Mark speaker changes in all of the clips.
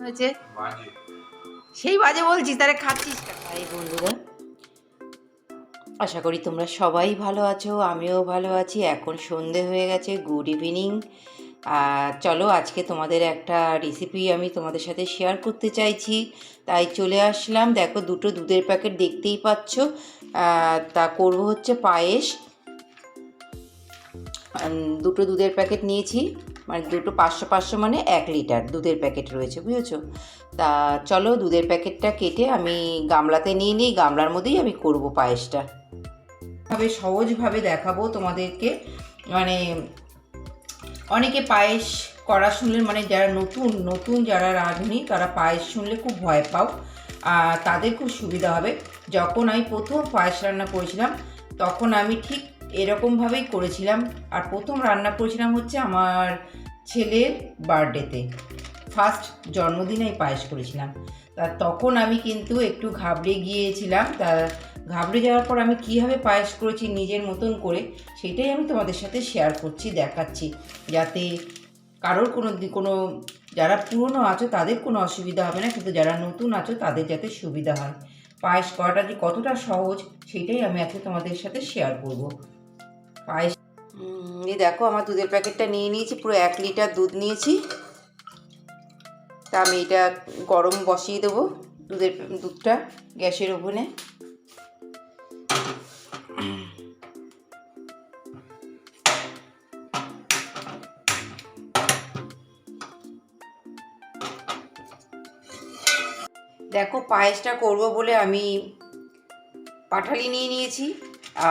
Speaker 1: হয়েছে? সেই বাজে বলছিস, তাহলে খাচ্ছিস না? হাই বন্ধুরা, আশা করি তোমরা সবাই ভালো আছো, আমিও ভালো আছি। এখন সন্ধে হয়ে গেছে, গুড ইভিনিং। চলো আজকে তোমাদের একটা রেসিপি আমি তোমাদের সাথে শেয়ার করতে চাইছি, তাই চলে আসলাম। দেখো, দুটো দুধের প্যাকেট দেখতেই পাচ্ছ। তা করব হচ্ছে পায়েস। দুটো দুধের প্যাকেট নিয়েছি, মানে দুটো 500 মানে 1 লিটার দুধের প্যাকেট রয়েছে, বুঝেছো? তা চলো দুধের প্যাকেটটা কেটে আমি গামলাতে নিয়ে নিই, গামলার মধ্যেই আমি করব পায়েসটা। ভাবে সহজভাবে দেখাবো তোমাদেরকে। মানে অনেকে পায়েস করা শুনলে, মানে যারা নতুন নতুন যারা রাঁধুনি তারা পায়েস শুনলে খুব ভয় পাও, তাদের খুব সুবিধা হবে। যখন আমি প্রথম পায়েস রান্না করেছিলাম তখন আমি ঠিক এরকমভাবেই করেছিলাম। আর প্রথম রান্না করেছিলাম হচ্ছে আমার ছেলের বার্থডেতে, ফার্স্ট জন্মদিনে পায়েস করেছিলাম। তা তখন আমি কিন্তু একটু ঘাবড়ে গিয়েছিলাম। তা ঘাবড়ে যাওয়ার পর আমি কীভাবে পায়েস করেছি নিজের মতন করে, সেটাই আমি তোমাদের সাথে শেয়ার করছি, দেখাচ্ছি, যাতে কারোর কোনো যারা পুরনো আছো তাদের কোনো অসুবিধা হবে না, কিন্তু যারা নতুন আছো তাদের যাতে সুবিধা হয়। পায়েস করাটা যে কতটা সহজ সেটাই আমি আজকে তোমাদের সাথে শেয়ার করব। পায়েস এই দেখো, আমার দুধের প্যাকেটটা নিয়ে নিয়েছি, পুরো 1 লিটার দুধ নিয়েছি। তা আমি এটা গরম বসিয়ে দেবো, দুধটা গ্যাসের ওভেনে। দেখো, পায়েসটা করব বলে আমি পাটালি নিয়ে নিয়েছি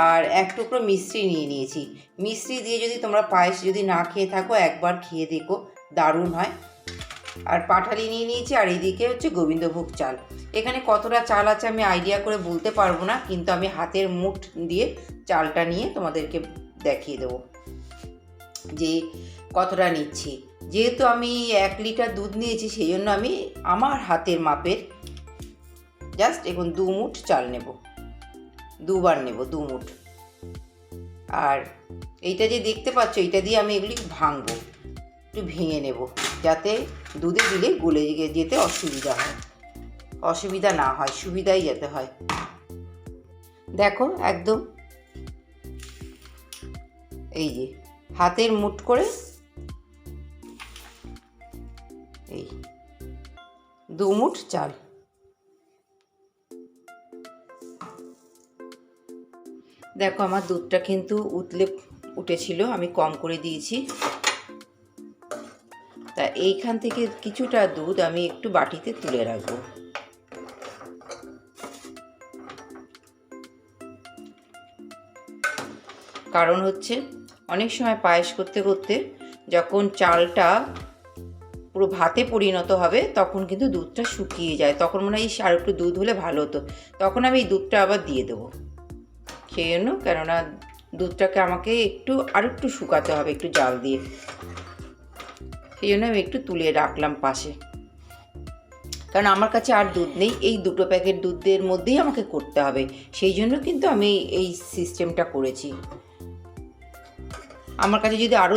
Speaker 1: আর 1 টুকরো মিশ্রি নিয়ে নিয়েছি। মিশ্রি দিয়ে যদি তোমরা পায়েস যদি না খেয়ে থাকো, একবার খেয়ে দেখো, দারুণ হয়। আর পাটালি নিয়ে নিয়েছি, আর এইদিকে হচ্ছে গোবিন্দভোগ চাল। এখানে কতটা চাল আছে আমি আইডিয়া করে বলতে পারবো না, কিন্তু আমি হাতের মুঠ দিয়ে চালটা নিয়ে তোমাদেরকে দেখিয়ে দেবো যে কতটা নিচ্ছি। যেহেতু আমি 1 লিটার দুধ নিয়েছি, সেই জন্য আমি আমার হাতের মাপের জাস্ট এখন 2 মুঠ চাল নেব, দুবার নেব 2 মুঠ। আর এইটা যে দেখতে পাচ্ছ, এইটা দিয়ে আমি এগুলি ভাঙবো, একটু ভেঙে নেব, যাতে দুধে দিলে গলে যেতে অসুবিধা না হয়, সুবিধাই যাতে হয়। দেখো একদম এই যে হাতের মুঠ করে এই 2 মুঠ চাল। দেখো, আমার দুধটা কিন্তু উঠেছিল, আমি কম করে দিয়েছি। তা এইখান থেকে কিছুটা দুধ আমি একটু বাটিতে তুলে রাখবো। কারণ হচ্ছে অনেক সময় পায়েস করতে করতে যখন চালটা পুরো ভাতে পরিণত হবে তখন কিন্তু দুধটা শুকিয়ে যায়, তখন মনে হয় আর একটু দুধ হলে ভালো হতো, তখন আমি এই দুধটা আবার দিয়ে দেবো। সেই জন্য, কেননা দুধটাকে আমাকে আরেকটু শুকাতে হবে একটু জাল দিয়ে, সেই জন্য আমি একটু তুলে রাখলাম পাশে। কারণ আমার কাছে আর দুধ নেই, এই 2টো প্যাকেট দুধের মধ্যেই আমাকে করতে হবে, সেই জন্য কিন্তু আমি এই সিস্টেমটা করেছি। আমার কাছে যদি আরও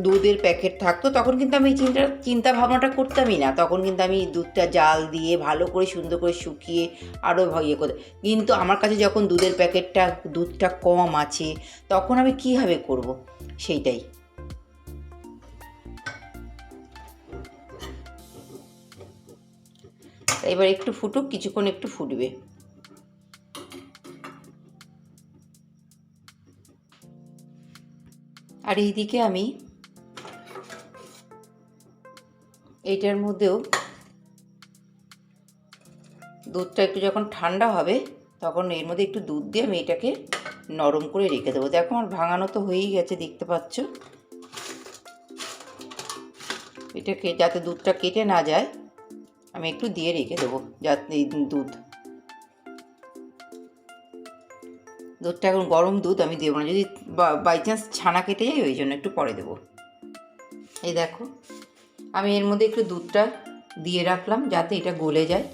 Speaker 1: দুধের প্যাকেট থাকতো তখন কিন্তু আমি চিন্তা ভাবনাটা করতামই না, তখন কিন্তু আমি দুধটা জাল দিয়ে ভালো করে সুন্দর করে শুকিয়ে আরও ইয়ে করে। কিন্তু আমার কাছে যখন দুধটা কম আছে, তখন আমি কীভাবে করব সেইটাই। এবার একটু ফুটুক, কিছুক্ষণ একটু ফুটবে। আর এইদিকে আমি এইটার মধ্যেও দুধটা একটু যখন ঠান্ডা হবে তখন এর মধ্যে একটু দুধ দিয়ে আমি এটাকে নরম করে রেখে দেবো। দেখো, আমার ভাঙানো তো হয়েই গেছে, দেখতে পাচ্ছ। এটাকে যাতে দুধটা কেটে না যায় আমি একটু দিয়ে রেখে দেবো, যাতে এই দুধটা এখন গরম দুধ আমি দেবো না, যদি বাই চান্স ছানা কেটে যায় ওই জন্য একটু পরে দেবো। এই দেখো, আমি এর মধ্যে একটু দুধটা দিয়ে রাখলাম যাতে এটা গলে যায়।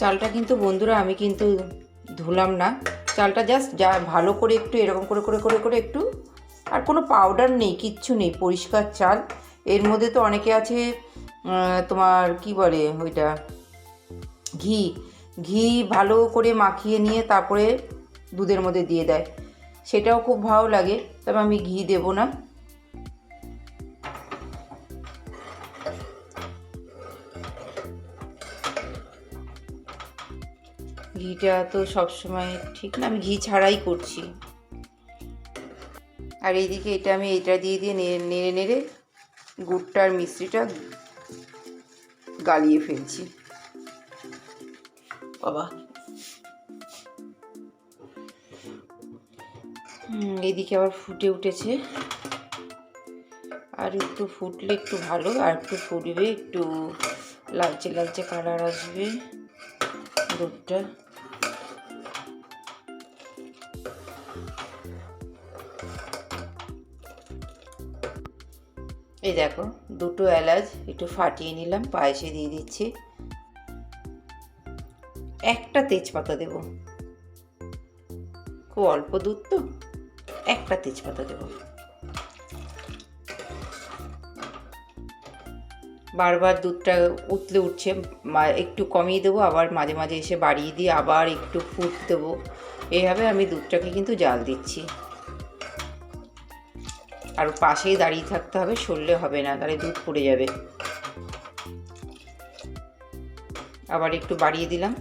Speaker 1: চালটা কিন্তু বন্ধুরা আমি কিন্তু ধুলাম না, চালটা জাস্ট যা ভালো করে একটু এরকম করে করে করে করে একটু, আর কোনো পাউডার নেই, কিচ্ছু নেই, পরিষ্কার চাল। এর মধ্যে তো অনেকে আছে তোমার কি বলে ওইটা, ঘি ঘি ভালো করে মাখিয়ে নিয়ে তারপরে দুধের মধ্যে দিয়ে দেয়, সেটাও খুব ভালো লাগে, তবে আমি ঘি দেব না। ঘিটা তো সবসময় ঠিক না, আমি ঘি ছাড়াই করছি। আর এইদিকে আমি এইটা দিয়ে দিয়ে নেড়ে নেড়ে গুড়টা আর মিশ্রিটা গালিয়ে ফেলছি। বাবা, এইদিকে আবার ফুটে উঠেছে, আর একটু ফুটলে একটু ভালো, আর একটু ফুটবে, একটু লালচে লালচে কালার আসবে দুধটা। এই দেখো, দুটো এলাচ একটু ফাটিয়ে নিলাম, পায়েসে দিয়ে দিচ্ছি। একটা তেজপাতা দেব, খুব অল্প দুধ তো, একটা তেজপাতা দেব। বারবার দুধটা উতলে উঠছে, একটু কমিয়ে দেবো, আবার মাঝে মাঝে এসে বাড়িয়ে দিয়ে আবার একটু ফুট দেবো। এইভাবে আমি দুধটাকে কিন্তু জাল দিচ্ছি। আর পাশেই দাঁড়িয়ে থাকতে হবে, সরলে হবে না, তাহলে দুধ পড়ে যাবে। আবার একটু বাড়িয়ে দিলাম,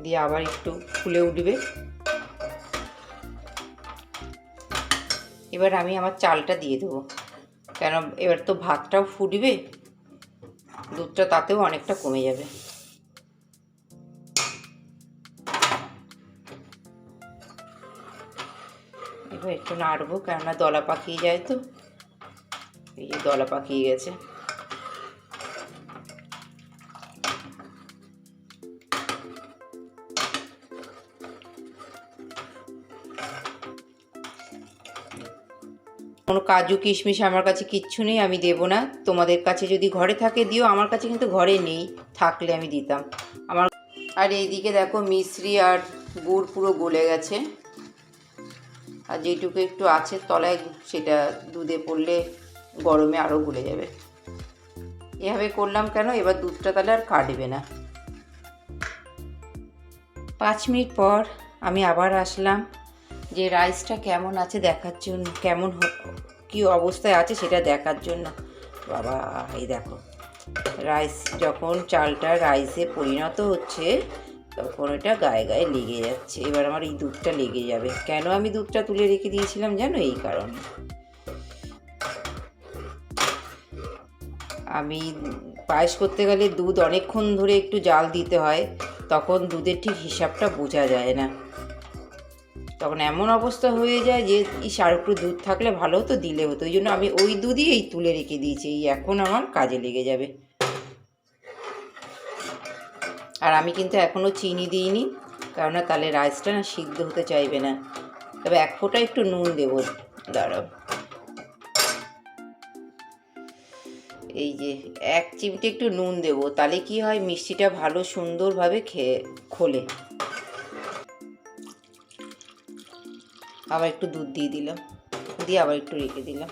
Speaker 1: দিয়ে আবার একটু ফুলে উঠবে। এবার আমি আমার চালটা দিয়ে দেবো, কেন এবার তো ভাতটাও ফুটবে, দুধটা তাতেও অনেকটা কমে যাবে। এবার একটু নাড়বো, কেননা দলা পাকিয়ে যায় তো, এই যে দলা পাকিয়ে গেছে। কোনো কাজু কিশমিশ আমার কাছে কিচ্ছু নেই, আমি দেবো না। তোমাদের কাছে যদি ঘরে থাকে দিও, আমার কাছে কিন্তু ঘরে নেই, থাকলে আমি দিতাম আমার। আর এইদিকে দেখো মিশ্রি আর গুড় পুরো গলে গেছে, আর যেটুকু একটু আছে তলায় সেটা দুধে পড়লে গরমে আরও গলে যাবে। এভাবে করলাম কেন, এবার দুধটা তাহলে আর কাটবে না। 5 মিনিট পর আমি আবার আসলাম, যে রাইসটা কেমন আছে দেখার জন্য, কেমন কী অবস্থায় আছে সেটা দেখার জন্য। বাবা, এই দেখো, রাইস যখন চালটা রাইসে পরিণত হচ্ছে তখন এটা গায়ে গায়ে লেগে যাচ্ছে। এবার আমার এই দুধটা লেগে যাবে, কেন আমি দুধটা তুলে রেখে দিয়েছিলাম জানো, এই কারণে। আমি পায়েস করতে গেলে দুধ অনেকক্ষণ ধরে একটু জাল দিতে হয়, তখন দুধের ঠিক হিসাবটা বোঝা যায় না, তখন এমন অবস্থা হয়ে যায় যে আর একটু দুধ থাকলে ভালো হতো, দিলে হতো। ওই জন্য আমি ওই দুধই এই তুলে রেখে দিয়েছি, এই এখন আমার কাজে লেগে যাবে। আর আমি কিন্তু এখনও চিনি দিইনি, কেননা তাহলে রাইসটা না সিদ্ধ হতে চাইবে না। তবে 1 ফোঁটা একটু নুন দেবো, দাঁড়াও, এই যে 1 চিমটে একটু নুন দেবো, তাহলে কি হয় মিষ্টিটা ভালো সুন্দরভাবে খোলে। আবার একটু দুধ দিয়ে দিলাম, দিয়ে আবার একটু রেখে দিলাম।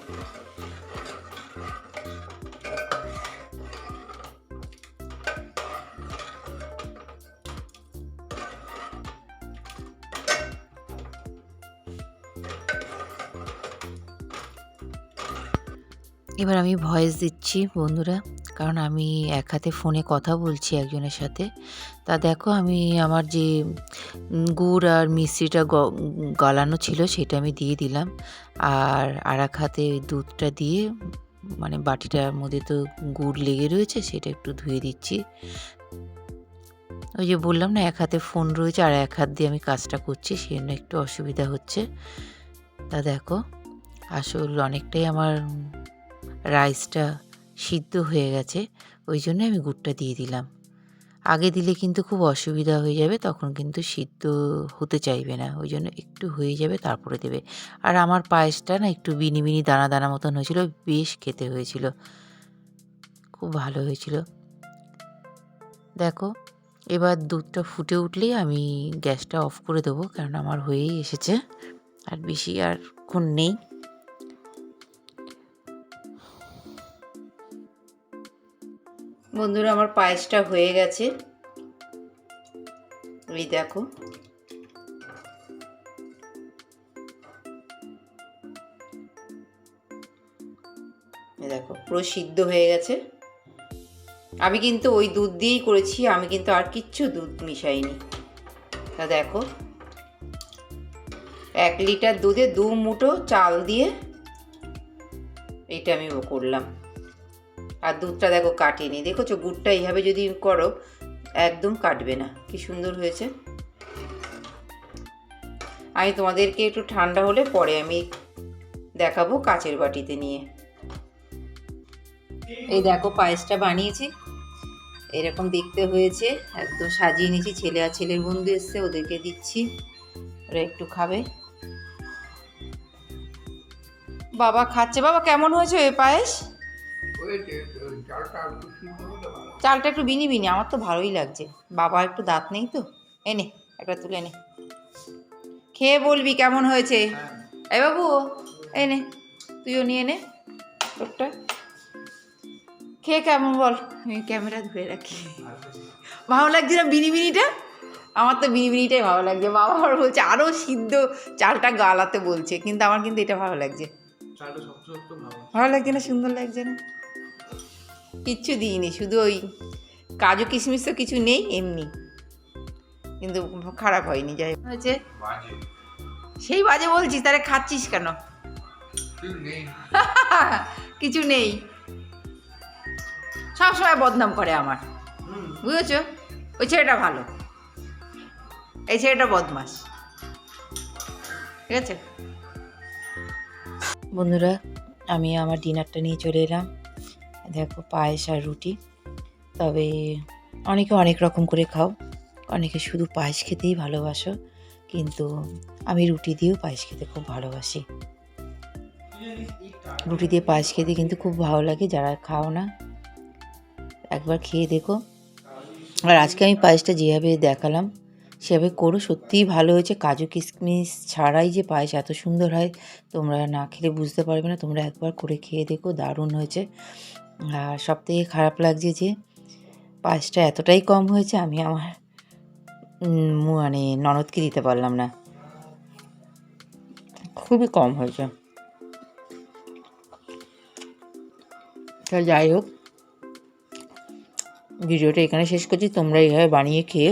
Speaker 1: এবার আমি ভয়েস দিচ্ছি বন্ধুরা, কারণ আমি এক হাতে ফোনে কথা বলছি একজনের সাথে। তা দেখো, আমি আমার যে গুড় আর মিশ্রিটা গলানো ছিল সেটা আমি দিয়ে দিলাম, আর এক হাতে দুধটা দিয়ে, মানে বাটিটার মধ্যে তো গুড় লেগে রয়েছে, সেটা একটু ধুয়ে দিচ্ছি। ওই যে বললাম না, এক হাতে ফোন রয়েছে আর এক হাত দিয়ে আমি কাজটা করছি, সেই জন্য একটু অসুবিধা হচ্ছে। তা দেখো, আসল অনেকটাই আমার রাইসটা সিদ্ধ হয়ে গেছে, ওই জন্য আমি গুড়টা দিয়ে দিলাম। আগে দিলে কিন্তু খুব অসুবিধা হয়ে যাবে, তখন কিন্তু সিদ্ধ হতে চাইবে না, ওই জন্য একটু হয়ে যাবে তারপরে দেবে। আর আমার পায়েসটা না একটু বিনি বিনি দানা দানা মতন হয়েছিল, বেশ খেতে হয়েছিল, খুব ভালো হয়েছিল। দেখো, এবার দুধটা ফুটে উঠলেই আমি গ্যাসটা অফ করে দেবো, কারণ আমার হয়েই এসেছে, আর বেশি আরক্ষণ নেই। বন্ধুরা, আমার পায়েসটা হয়ে গেছে, এই দেখো। এই দেখো পুরো সিদ্ধ হয়ে গেছে। আমি কিন্তু ওই দুধ দিয়েই করেছি, আমি কিন্তু আর কিচ্ছু দুধ মিশাইনি। তা দেখো, 1 লিটার দুধে 2 মুঠো চাল দিয়ে এইটা আমি করলাম। আর দুধটা দেখো কাটিনি, দেখেছো? গুড়টা এইভাবে যদি করো একদম কাটবে না। কি সুন্দর হয়েছে। আমি তোমাদেরকে একটু ঠান্ডা হলে পরে আমি দেখাবো কাচের বাটিতে নিয়ে। এই দেখো পায়েসটা বানিয়েছি, এরকম দেখতে হয়েছে, একদম সাজিয়ে নিয়েছি। ছেলে আর ছেলের বন্ধু এসছে, ওদেরকে দিচ্ছি, ওরা একটু খাবে। বাবা খাচ্ছে। বাবা কেমন হয়েছে এই পায়েস? চালটা একটু বিনি বিনি, আমার তো ভালোই লাগছে। বাবা একটু দাঁত নেই তো, এনে একটা তুলে নে, খেয়ে বলবি কেমন হয়েছে। এই বাবু এনে, তুইও নিয়ে নে লোকটা, খেয়ে কেমন বল। আমি ক্যামেরা ধরে রাখি। ভালো লাগছে না বিনি বিনিটা? আমার তো বিনি বিনিটাই ভালো লাগছে। বাবা আবার বলছে আরও সিদ্ধ চালটা গালাতে বলছে, কিন্তু আমার কিন্তু এটা ভালো লাগছে। ভালো লাগছে না? সুন্দর লাগছে না? কিচ্ছু দিইনি, শুধু ওই কাজু কিশমিশ তো কিছু নেই, এমনি, কিন্তু খারাপ হয়নি। যাই হয়েছে, সেই বাজে বলছিস, তাহলে খাচ্ছিস কেন? কিছু নেই, সবসময় বদনাম করে আমার, বুঝেছো? ওই ছেলেটা ভালো, এই ছেলেটা বদমাস, ঠিক আছে? বন্ধুরা, আমি আমার ডিনারটা নিয়ে চলে এলাম। দেখো পায়েস আর রুটি। তবে অনেকে অনেক রকম করে খাও, অনেকে শুধু পায়েস খেতেই ভালোবাসো, কিন্তু আমি রুটি দিয়েও পায়েস খেতে খুব ভালোবাসি। রুটি দিয়ে পায়েস খেতে কিন্তু খুব ভালো লাগে। যারা খাও না একবার খেয়ে দেখো। আর আজকে আমি পায়েসটা যেভাবে দেখালাম সেভাবে করো, সত্যিই ভালো হয়েছে। কাজু কিশমিশ ছাড়াই যে পায়েস এত সুন্দর হয়, তোমরা না খেলে বুঝতে পারবে না। তোমরা একবার করে খেয়ে দেখো, দারুণ হয়েছে। আর সবথেকে খারাপ লাগছে যে পায়েসটা এতটাই কম হয়েছে, আমি আমার মানে ননদকে দিতে পারলাম না, খুবই কম হয়েছে। যাই হোক, ভিডিওটা এখানে শেষ করছি। তোমরা এইভাবে বানিয়ে খেয়ে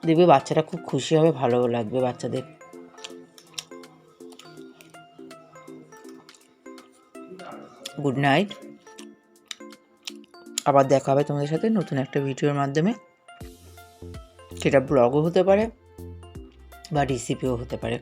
Speaker 1: দেখবে বাচ্চারা খুব খুশি হবে, ভালো লাগবে বাচ্চাদের। Good night. আবার দেখা হবে তোমাদের সাথে নতুন একটা ভিডিওর মাধ্যমে, সেটা ব্লগও হতে পারে বা রেসিপিও হতে পারে।